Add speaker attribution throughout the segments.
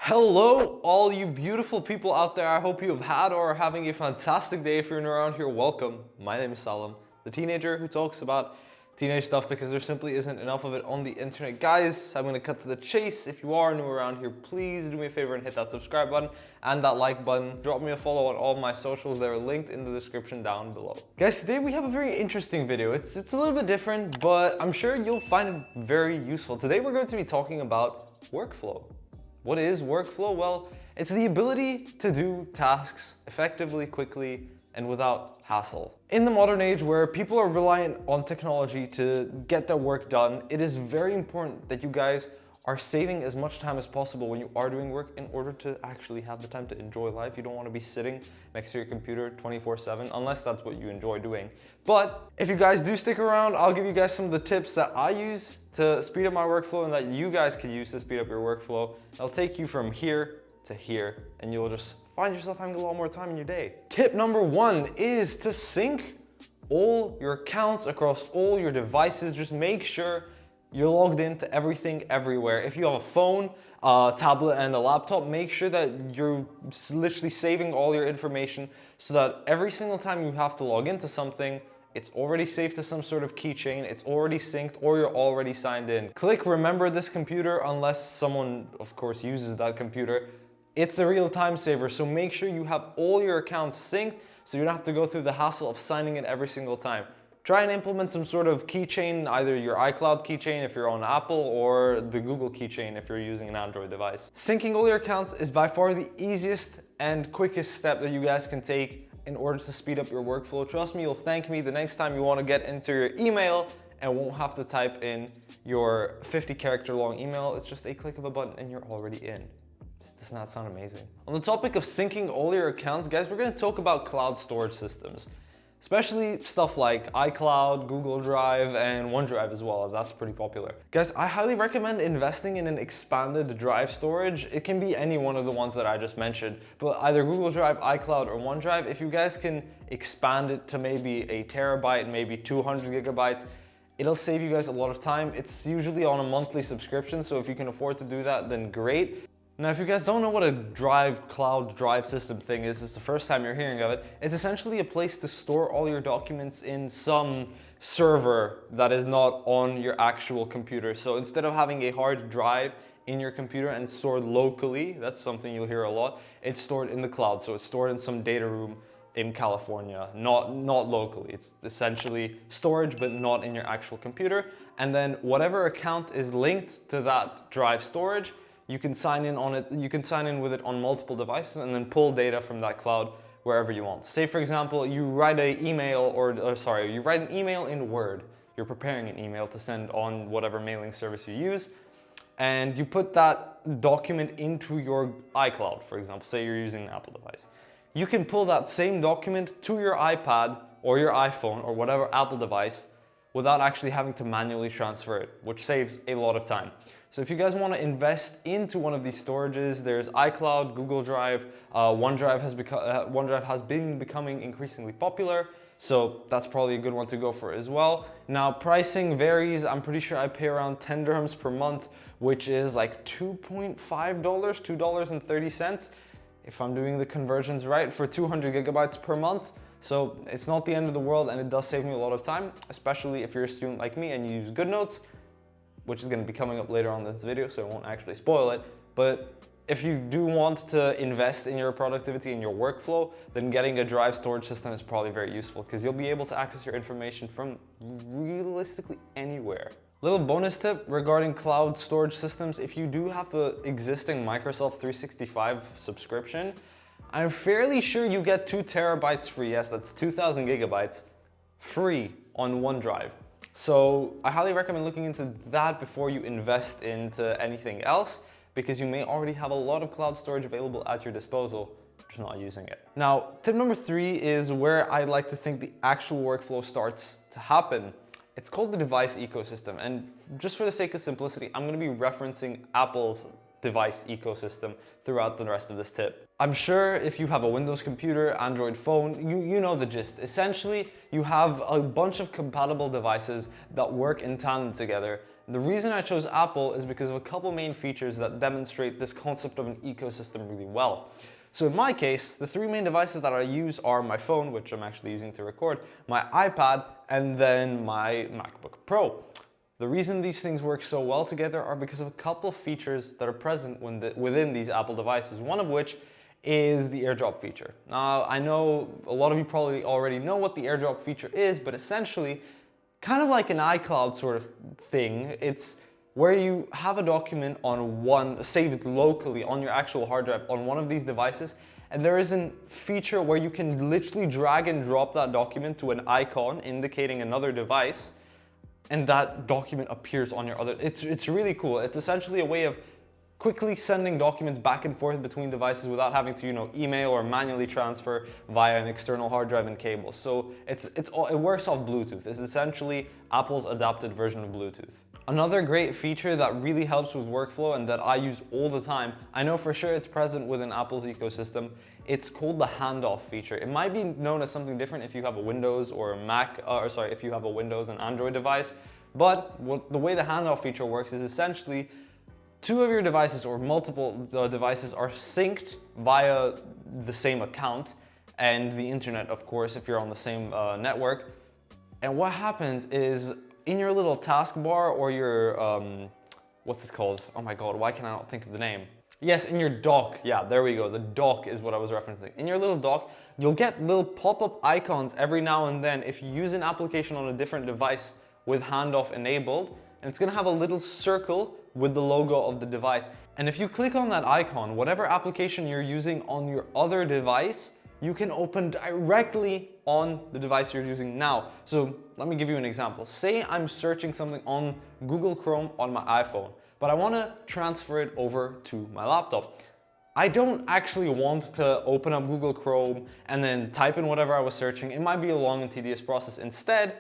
Speaker 1: Hello, all you beautiful people out there. I hope you have had or are having a fantastic day. If you're new around here, welcome. My name is Salam, the teenager who talks about teenage stuff because there simply isn't enough of it on the internet. Guys, I'm gonna cut to the chase. If you are new around here, please do me a favor and hit that subscribe button and that like button. Drop me a follow on all my socials. They're linked in the description down below. Guys, today we have a very interesting video. It's a little bit different, but I'm sure you'll find it very useful. Today we're going to be talking about workflow. What is workflow? Well, it's the ability to do tasks effectively, quickly, and without hassle. In the modern age where people are reliant on technology to get their work done, it is very important that you guys are saving as much time as possible when you are doing work in order to actually have the time to enjoy life. You don't want to be sitting next to your computer 24/7 unless that's what you enjoy doing. But if you guys do stick around, I'll give you guys some of the tips that I use to speed up my workflow and that you guys can use to speed up your workflow. It'll take you from here to here and you'll just find yourself having a lot more time in your day. Tip number one is to sync all your accounts across all your devices. Just make sure you're logged into everything everywhere. If you have a phone, a tablet, and a laptop, make sure that you're literally saving all your information so that every single time you have to log into something, it's already saved to some sort of keychain, it's already synced, or you're already signed in. Click remember this computer unless someone, of course, uses that computer. It's a real time saver, so make sure you have all your accounts synced so you don't have to go through the hassle of signing in every single time. Try and implement some sort of keychain, either your iCloud keychain if you're on Apple or the Google keychain if you're using an Android device. Syncing all your accounts is by far the easiest and quickest step that you guys can take in order to speed up your workflow. Trust me, you'll thank me the next time you want to get into your email and won't have to type in your 50-character long email. It's just a click of a button and you're already in. Does not sound amazing? On the topic of syncing all your accounts, guys, we're going to talk about cloud storage systems. Especially stuff like iCloud, Google Drive, and OneDrive as well, that's pretty popular. Guys, I highly recommend investing in an expanded drive storage. It can be any one of the ones that I just mentioned, but either Google Drive, iCloud, or OneDrive. If you guys can expand it to maybe a terabyte, maybe 200 gigabytes, it'll save you guys a lot of time. It's usually on a monthly subscription, so if you can afford to do that, then great. Now, if you guys don't know what a cloud drive system thing is, it's the first time you're hearing of it, it's essentially a place to store all your documents in some server that is not on your actual computer. So instead of having a hard drive in your computer and stored locally, that's something you'll hear a lot, it's stored in the cloud. So it's stored in some data room in California, not locally. It's essentially storage, but not in your actual computer. And then whatever account is linked to that drive storage, you can sign in on it. You can sign in with it on multiple devices and then pull data from that cloud wherever you want. Say, for example, you write an email you write an email in Word. You're preparing an email to send on whatever mailing service you use, and you put that document into your iCloud, for example. Say you're using an Apple device. You can pull that same document to your iPad or your iPhone or whatever Apple device without actually having to manually transfer it, which saves a lot of time. So if you guys want to invest into one of these storages, there's iCloud, Google Drive, OneDrive has been becoming increasingly popular, so that's probably a good one to go for as well. Now, pricing varies. I'm pretty sure I pay around 10 dirhams per month, which is like $2.5, $2.30, if I'm doing the conversions right, for 200 gigabytes per month. So it's not the end of the world, and it does save me a lot of time, especially if you're a student like me and you use GoodNotes, which is going to be coming up later on in this video, so I won't actually spoil it. But if you do want to invest in your productivity and your workflow, then getting a drive storage system is probably very useful because you'll be able to access your information from realistically anywhere. Little bonus tip regarding cloud storage systems: if you do have an existing Microsoft 365 subscription, I'm fairly sure you get 2 terabytes free. Yes, that's 2,000 gigabytes free on OneDrive. So I highly recommend looking into that before you invest into anything else, because you may already have a lot of cloud storage available at your disposal, just not using it. Now, tip number 3 is where I like to think the actual workflow starts to happen. It's called the device ecosystem. And just for the sake of simplicity, I'm going to be referencing Apple's device ecosystem throughout the rest of this tip. I'm sure if you have a Windows computer, Android phone, you know the gist. Essentially, you have a bunch of compatible devices that work in tandem together. The reason I chose Apple is because of a couple main features that demonstrate this concept of an ecosystem really well. So in my case, the three main devices that I use are my phone, which I'm actually using to record, my iPad, and then my MacBook Pro. The reason these things work so well together are because of a couple features that are present within these Apple devices, one of which is the AirDrop feature. Now, I know a lot of you probably already know what the AirDrop feature is, but essentially, kind of like an iCloud sort of thing, it's where you have a document on one, saved locally on your actual hard drive on one of these devices, and there is a feature where you can literally drag and drop that document to an icon indicating another device, and that document appears on your other. It's really cool. It's essentially a way of quickly sending documents back and forth between devices without having to, email or manually transfer via an external hard drive and cable. So it works off Bluetooth. It's essentially Apple's adapted version of Bluetooth. Another great feature that really helps with workflow and that I use all the time, I know for sure it's present within Apple's ecosystem, it's called the handoff feature. It might be known as something different if you have a Windows or a Mac, if you have a Windows and Android device, but the way the handoff feature works is essentially two of your devices or multiple devices are synced via the same account and the internet, of course, if you're on the same network. And what happens is in your little taskbar or your, what's it called? Oh my God, why can I not think of the name? Yes, in your dock. Yeah, there we go. The dock is what I was referencing. In your little dock, you'll get little pop-up icons every now and then if you use an application on a different device with handoff enabled, and it's gonna have a little circle with the logo of the device. And if you click on that icon, whatever application you're using on your other device, you can open directly on the device you're using now. So let me give you an example. Say I'm searching something on Google Chrome on my iPhone, but I wanna transfer it over to my laptop. I don't actually want to open up Google Chrome and then type in whatever I was searching. It might be a long and tedious process. Instead,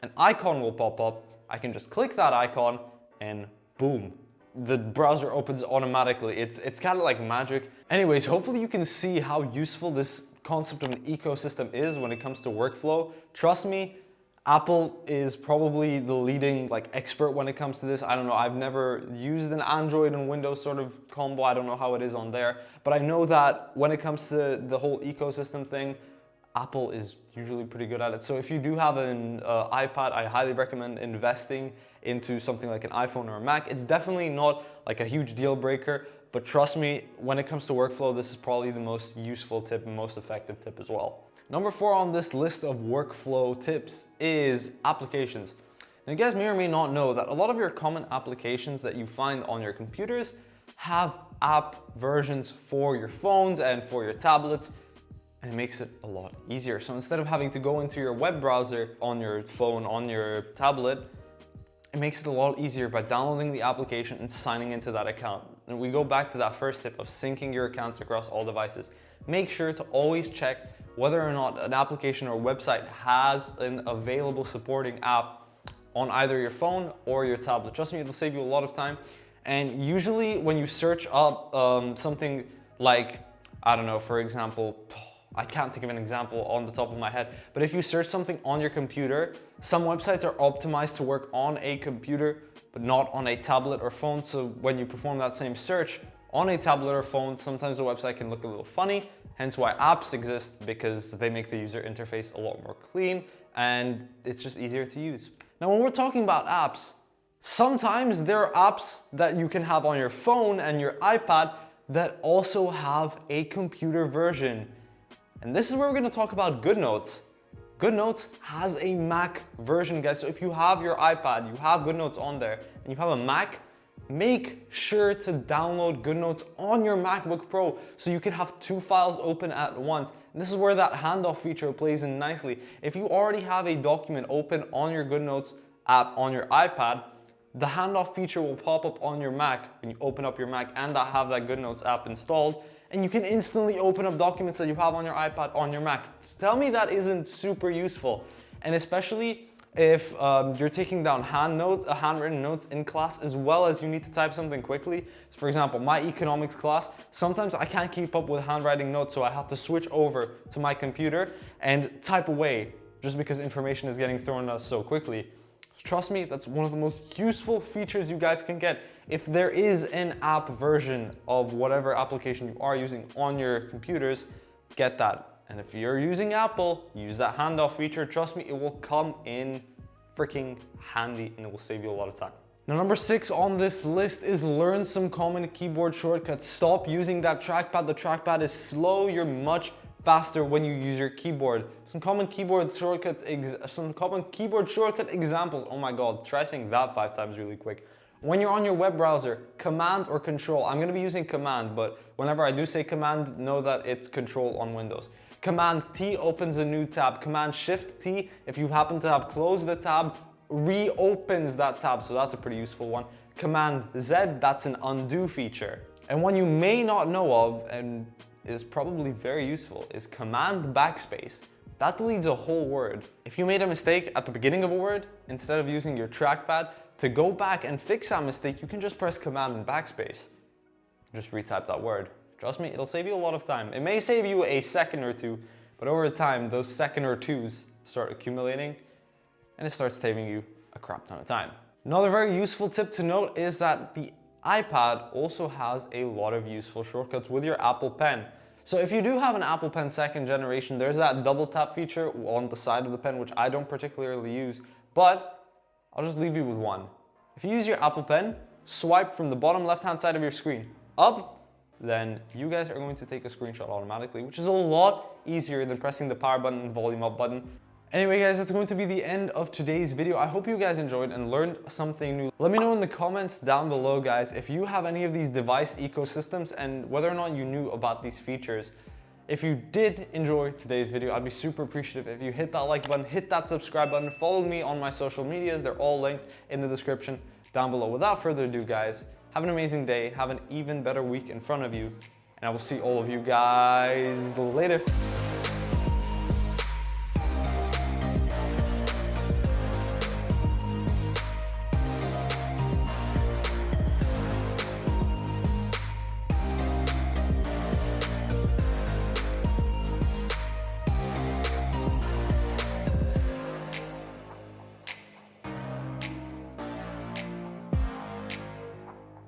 Speaker 1: an icon will pop up. I can just click that icon and boom, the browser opens automatically. It's kind of like magic. Anyways, hopefully you can see how useful this concept of an ecosystem is when it comes to workflow. Trust me, Apple is probably the leading expert when it comes to this. I don't know, I've never used an Android and Windows sort of combo. I don't know how it is on there, but I know that when it comes to the whole ecosystem thing, Apple is usually pretty good at it. So if you do have an iPad, I highly recommend investing into something like an iPhone or a Mac. It's definitely not like a huge deal breaker, but trust me, when it comes to workflow, this is probably the most useful tip and most effective tip as well. Number 4 on this list of workflow tips is applications. Now you guys may or may not know that a lot of your common applications that you find on your computers have app versions for your phones and for your tablets, and it makes it a lot easier. So instead of having to go into your web browser on your phone, on your tablet, it makes it a lot easier by downloading the application and signing into that account. And we go back to that first tip of syncing your accounts across all devices. Make sure to always check whether or not an application or website has an available supporting app on either your phone or your tablet. Trust me, it'll save you a lot of time. And usually when you search up something like, I don't know, for example, I can't think of an example on the top of my head, but if you search something on your computer, some websites are optimized to work on a computer, but not on a tablet or phone. So when you perform that same search on a tablet or phone, sometimes the website can look a little funny, hence why apps exist, because they make the user interface a lot more clean and it's just easier to use. Now, when we're talking about apps, sometimes there are apps that you can have on your phone and your iPad that also have a computer version. And this is where we're going to talk about GoodNotes. GoodNotes has a Mac version, guys. So if you have your iPad, you have GoodNotes on there, and you have a Mac, make sure to download GoodNotes on your MacBook Pro so you can have 2 files open at once. And this is where that handoff feature plays in nicely. If you already have a document open on your GoodNotes app on your iPad, the handoff feature will pop up on your Mac when you open up your Mac and have that GoodNotes app installed, and you can instantly open up documents that you have on your iPad on your Mac. Tell me that isn't super useful. And especially if you're taking down handwritten notes in class, as well as you need to type something quickly. So for example, my economics class, sometimes I can't keep up with handwriting notes, so I have to switch over to my computer and type away just because information is getting thrown at us so quickly. Trust me, that's one of the most useful features you guys can get. If there is an app version of whatever application you are using on your computers, get that. And if you're using Apple, use that handoff feature. Trust me, it will come in freaking handy and it will save you a lot of time. Now, number 6 on this list is learn some common keyboard shortcuts. Stop using that trackpad. The trackpad is slow. You're much faster when you use your keyboard. Some common keyboard shortcut examples. Oh my God, try saying that 5 times really quick. When you're on your web browser, Command or Control. I'm gonna be using Command, but whenever I do say Command, know that it's Control on Windows. Command T opens a new tab. Command Shift T, if you happen to have closed the tab, reopens that tab, so that's a pretty useful one. Command Z, that's an undo feature. And one you may not know of, and is probably very useful, is Command Backspace. That deletes a whole word. If you made a mistake at the beginning of a word, instead of using your trackpad, to go back and fix that mistake, you can just press Command and Backspace. Just retype that word. Trust me, it'll save you a lot of time. It may save you a second or two, but over time, those second or twos start accumulating and it starts saving you a crap ton of time. Another very useful tip to note is that the iPad also has a lot of useful shortcuts with your Apple Pen. So if you do have an Apple Pen 2nd generation, there's that double tap feature on the side of the pen, which I don't particularly use, but I'll just leave you with one. If you use your Apple Pen, swipe from the bottom left-hand side of your screen up, then you guys are going to take a screenshot automatically, which is a lot easier than pressing the power button and volume up button. Anyway guys, that's going to be the end of today's video. I hope you guys enjoyed and learned something new. Let me know in the comments down below, guys, if you have any of these device ecosystems and whether or not you knew about these features. If you did enjoy today's video, I'd be super appreciative if you hit that like button, hit that subscribe button, follow me on my social medias. They're all linked in the description down below. Without further ado, guys, have an amazing day, have an even better week in front of you, and I will see all of you guys later.